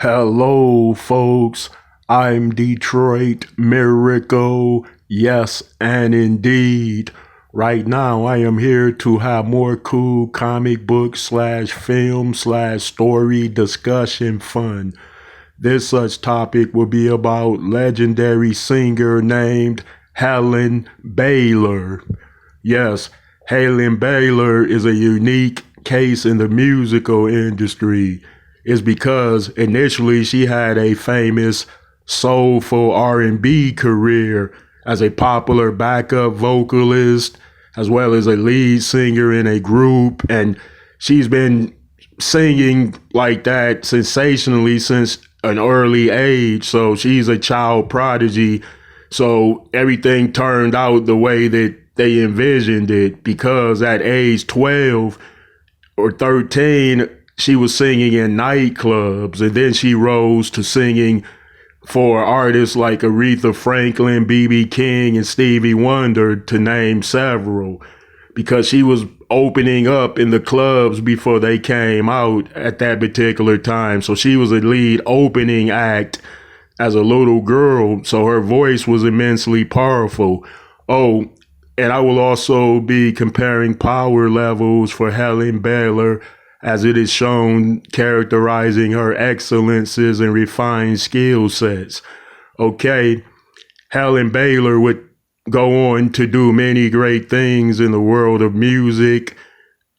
Hello, folks. I'm Detroit Miracle. Yes, and indeed. Right now, I am here to have more cool comic book slash film slash story discussion fun. This such topic will be about legendary singer named Helen Baylor. Yes, Helen Baylor is a unique case in the musical industry. Is because initially she had a famous soulful R&B career as a popular backup vocalist as well as a lead singer in a group, and she's been singing like that sensationally since an early age. So she's a child prodigy. So everything turned out the way that they envisioned it because at age 12 or 13, she was singing in nightclubs, and then she rose to singing for artists like Aretha Franklin, B.B. King, and Stevie Wonder, to name several, because she was opening up in the clubs before they came out at that particular time. So she was a lead opening act as a little girl, so her voice was immensely powerful. Oh, and I will also be comparing power levels for Helen Baylor as it is shown characterizing her excellences and refined skill sets. Okay, Helen Baylor would go on to do many great things in the world of music,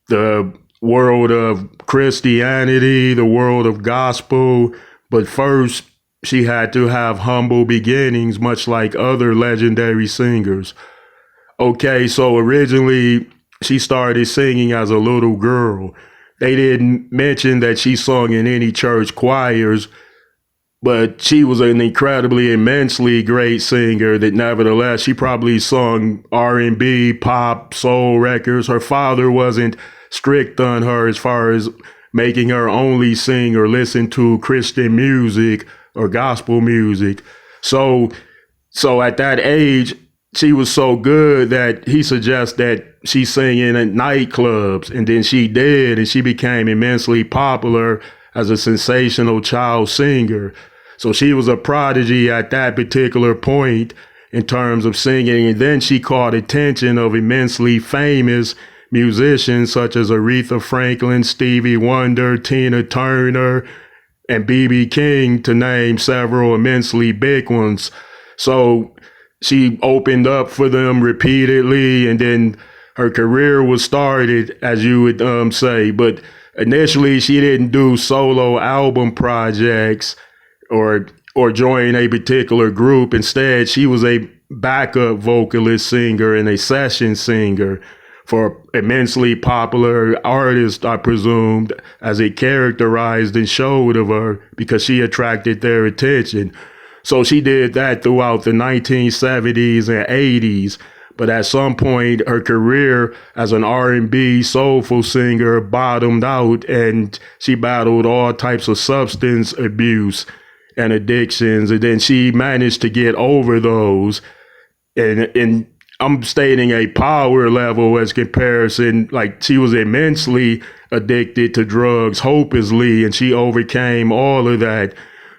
the world of Christianity, the world of gospel, but first she had to have humble beginnings, much like other legendary singers. Okay, so originally she started singing as a little girl. They didn't mention that she sung in any church choirs, but she was an incredibly, immensely great singer that nevertheless, she probably sung R&B, pop, soul records. Her father wasn't strict on her as far as making her only sing or listen to Christian music or gospel music. So at that age, she was so good that he suggests that she sing in at nightclubs, and then she did, and she became immensely popular as a sensational child singer. So she was a prodigy at that particular point in terms of singing, and then she caught attention of immensely famous musicians such as Aretha Franklin, Stevie Wonder, Tina Turner, and B.B. King, to name several immensely big ones. So she opened up for them repeatedly, and then her career was started, as you would say. But initially, she didn't do solo album projects or join a particular group. Instead, she was a backup vocalist singer and a session singer for immensely popular artists, I presumed, as it characterized and showed of her, because she attracted their attention. So she did that throughout the 1970s and 80s. But at some point, her career as an R&B soulful singer bottomed out, and she battled all types of substance abuse and addictions. And then she managed to get over those. And I'm stating a power level as comparison, like she was immensely addicted to drugs hopelessly, and she overcame all of that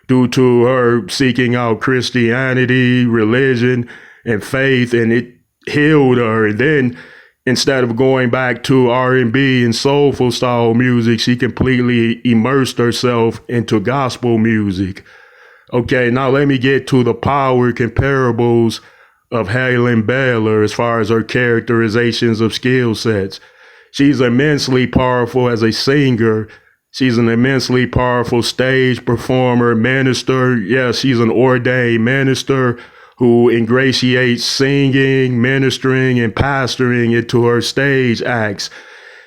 due to her seeking out Christianity, religion, and faith, and it healed her. And then instead of going back to R&B and soulful style music, she completely immersed herself into gospel music. Okay, now let me get to the power comparables of Helen Baylor as far as her characterizations of skill sets. She's immensely powerful as a singer. She's an immensely powerful stage performer, minister. Yes, she's an ordained minister who ingratiates singing, ministering, and pastoring into her stage acts.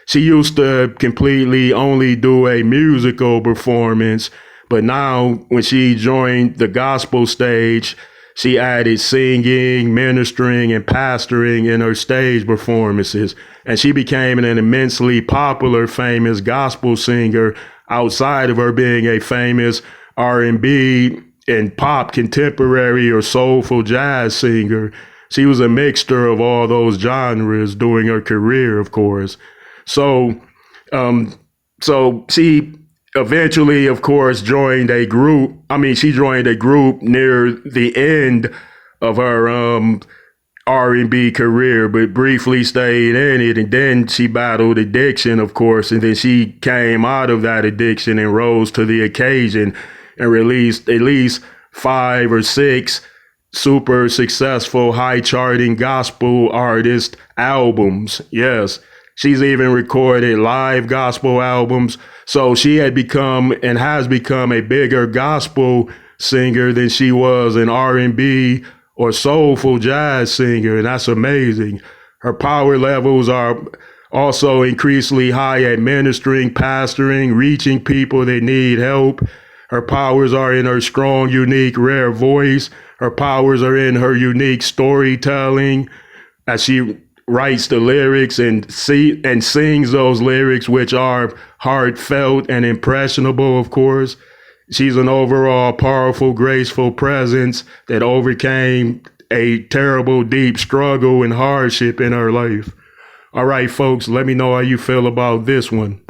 She used to completely only do a musical performance, but now when she joined the gospel stage, she added singing, ministering, and pastoring in her stage performances. And she became an immensely popular, famous gospel singer outside of her being a famous R&B and pop contemporary or soulful jazz singer. She was a mixture of all those genres during her career, of course. So she eventually, of course, joined a group. I mean, she joined a group near the end of her R&B career, but briefly stayed in it. And then she battled addiction, of course. And then she came out of that addiction and rose to the occasion and released at least 5 or 6 super successful, high charting gospel artist albums. Yes. She's even recorded live gospel albums. So she had become and has become a bigger gospel singer than she was an R&B or soulful jazz singer, and that's amazing. Her power levels are also increasingly high at ministering, pastoring, reaching people that need help. Her powers are in her strong, unique, rare voice. Her powers are in her unique storytelling as she writes the lyrics and sings those lyrics, which are heartfelt and impressionable, of course. She's an overall powerful, graceful presence that overcame a terrible, deep struggle and hardship in her life. All right, folks, let me know how you feel about this one.